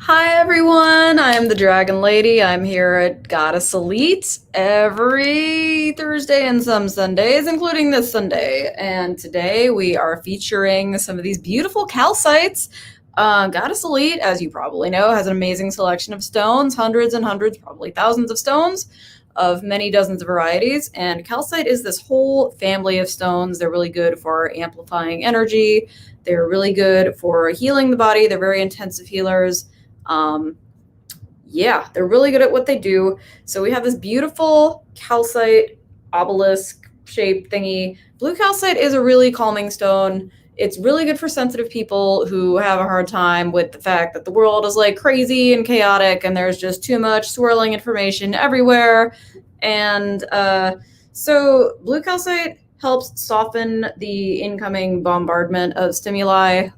Hi everyone, I'm the Dragon Lady. I'm here at Goddess Elite every Thursday and some Sundays, including this Sunday. And today we are featuring some of these beautiful calcites. Goddess Elite, as you probably know, has an amazing selection of stones, hundreds and hundreds, probably thousands of stones of many dozens of varieties. And calcite is this whole family of stones. They're really good for amplifying energy. They're really good for healing the body. They're very intensive healers. Um, yeah, they're really good at what they do. So we have this beautiful calcite obelisk shaped thingy. Blue calcite is a really calming stone. It's really good for sensitive people who have a hard time with the fact that the world is like crazy and chaotic and there's just too much swirling information everywhere. And so blue calcite helps soften the incoming bombardment of stimuli,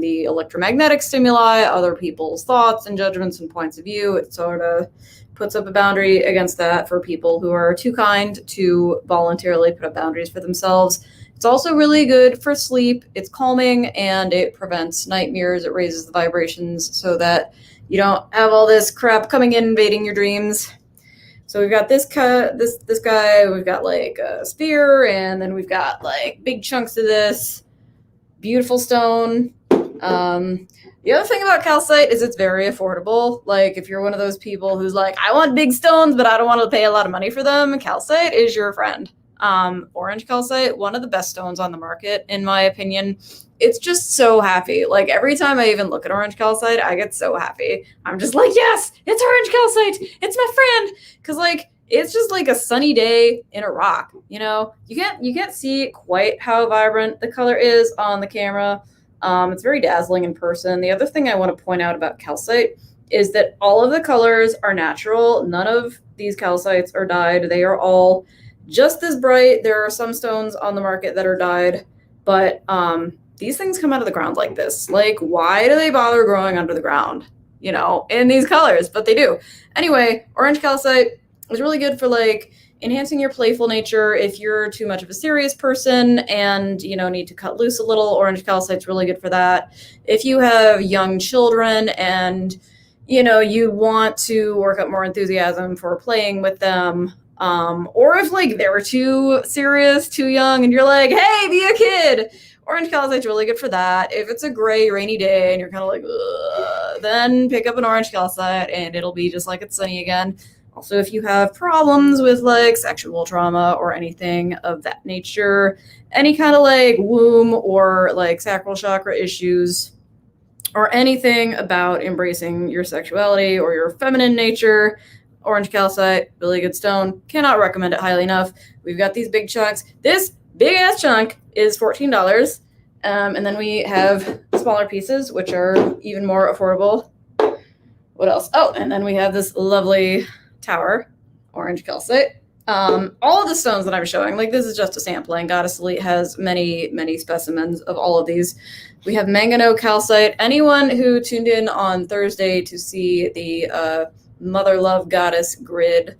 the electromagnetic stimuli, other people's thoughts and judgments and points of view. It sort of puts up a boundary against that for people who are too kind to voluntarily put up boundaries for themselves. It's also really good for sleep. It's calming and it prevents nightmares. It raises the vibrations so that you don't have all this crap coming in invading your dreams. So we've got this guy, we've got like a spear, and then we've got like big chunks of this beautiful stone. The other thing about calcite is it's very affordable. Like if you're one of those people who's like, I want big stones, but I don't want to pay a lot of money for them, calcite is your friend. Orange calcite, one of the best stones on the market, in my opinion. It's just so happy. Like every time I even look at orange calcite, I get so happy. I'm just like, yes, it's orange calcite. It's my friend. Cause like it's just like a sunny day in a rock. You know, you can't see quite how vibrant the color is on the camera. It's very dazzling in person. The other thing I want to point out about calcite is that all of the colors are natural. None of these calcites are dyed. They are all just as bright. There are some stones on the market that are dyed, but these things come out of the ground like this. Like, why do they bother growing under the ground, you know, in these colors? But they do. Anyway, orange calcite is really good for like enhancing your playful nature. If you're too much of a serious person and, you know, need to cut loose a little, orange calcite's really good for that. If you have young children and, you know, you want to work up more enthusiasm for playing with them, or if like they were too serious, too young, and you're like, hey, be a kid, orange calcite's really good for that. If it's a gray, rainy day and you're kind of like, ugh, then pick up an orange calcite and it'll be just like it's sunny again. Also, if you have problems with like sexual trauma or anything of that nature, any kind of like womb or like sacral chakra issues, or anything about embracing your sexuality or your feminine nature, orange calcite, really good stone. Cannot recommend it highly enough. We've got these big chunks. This big ass chunk is $14. And then we have smaller pieces, which are even more affordable. What else? Oh, and then we have this lovely tower, orange calcite. All of the stones that I'm showing, like this is just a sampling. Goddess Elite has many, many specimens of all of these. We have Mangano Calcite. Anyone who tuned in on Thursday to see the Mother Love Goddess grid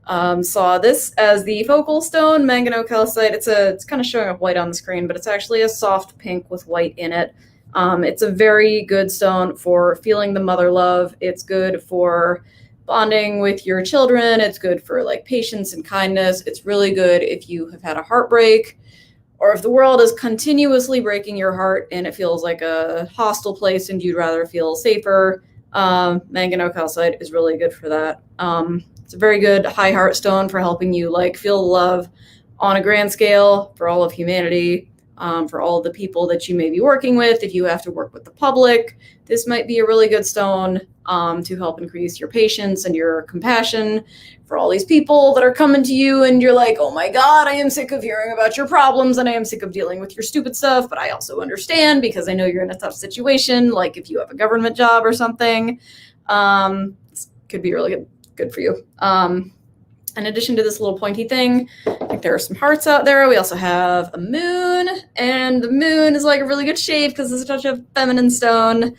saw this as the focal stone, Mangano Calcite. It's kind of showing up white on the screen, but it's actually a soft pink with white in it. It's a very good stone for feeling the mother love. It's good for bonding with your children. It's good for like patience and kindness. It's really good if you have had a heartbreak or if the world is continuously breaking your heart and it feels like a hostile place and you'd rather feel safer. Mangano Calcite is really good for that. It's a very good high heart stone for helping you like feel love on a grand scale for all of humanity, for all of the people that you may be working with. If you have to work with the public, this might be a really good stone to help increase your patience and your compassion for all these people that are coming to you and you're like, oh my God, I am sick of hearing about your problems and I am sick of dealing with your stupid stuff, but I also understand because I know you're in a tough situation, like if you have a government job or something. This could be really good for you. In addition to this little pointy thing, I think there are some hearts out there. We also have a moon, and the moon is like a really good shape because it's a touch of feminine stone.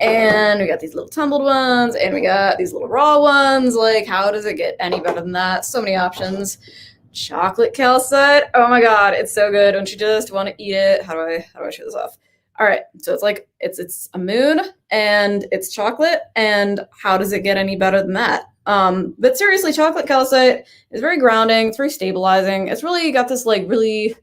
And we got these little tumbled ones, and we got these little raw ones. Like, how does it get any better than that? So many options. Chocolate calcite. Oh my God, it's so good. Don't you just want to eat it? How do I show this off? All right, so it's like it's a moon and it's chocolate, and how does it get any better than that? But seriously, chocolate calcite is very grounding. It's very stabilizing. It's really got this like really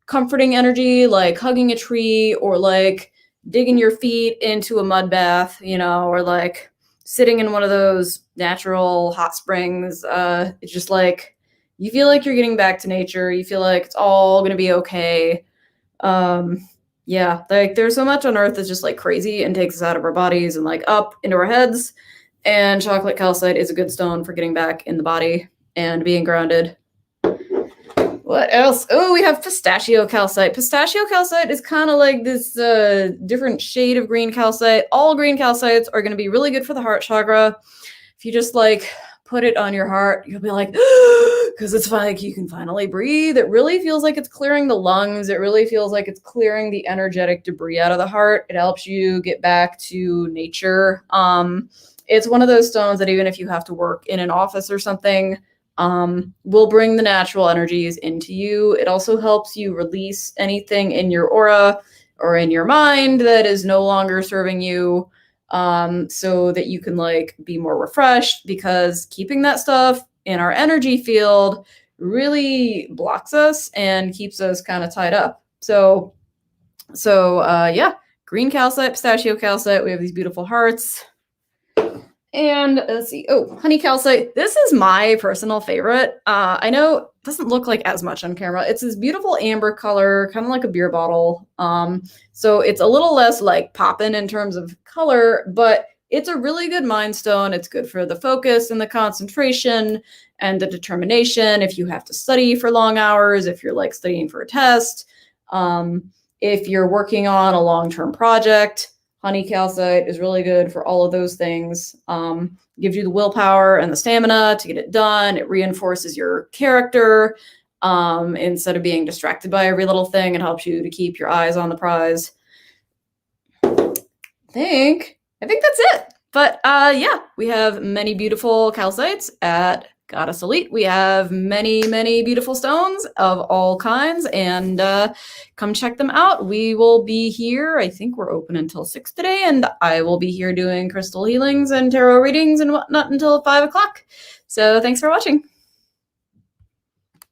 comforting energy, like hugging a tree or like digging your feet into a mud bath, or like sitting in one of those natural hot springs. It's just like you feel like you're getting back to nature. You feel like it's all gonna be okay. Um, yeah, like there's so much on Earth that's just like crazy and takes us out of our bodies and like up into our heads. And chocolate calcite is a good stone for getting back in the body and being grounded. What else? Oh, we have pistachio calcite. Pistachio calcite is kind of like this different shade of green calcite. All green calcites are going to be really good for the heart chakra. If you just like put it on your heart, you'll be like, because it's like you can finally breathe. It really feels like it's clearing the lungs. It really feels like it's clearing the energetic debris out of the heart. It helps you get back to nature. It's one of those stones that even if you have to work in an office or something, will bring the natural energies into you. It also helps you release anything in your aura or in your mind that is no longer serving you, so that you can like be more refreshed, because keeping that stuff in our energy field really blocks us and keeps us kind of tied up. So yeah, green calcite, pistachio calcite, we have these beautiful hearts. And let's see. Oh, honey calcite. This is my personal favorite. I know it doesn't look like as much on camera. It's this beautiful amber color, kind of like a beer bottle. So it's a little less like poppin' in terms of color, but it's a really good mind stone. It's good for the focus and the concentration and the determination. If you have to study for long hours, if you're like studying for a test, if you're working on a long-term project, honey calcite is really good for all of those things. Gives you the willpower and the stamina to get it done. It reinforces your character. Instead of being distracted by every little thing, it helps you to keep your eyes on the prize. I think that's it. But yeah, we have many beautiful calcites at Goddess Elite. We have many, many beautiful stones of all kinds, and come check them out. We will be here. I think we're open until 6 today, and I will be here doing crystal healings and tarot readings and whatnot until 5 o'clock. So thanks for watching.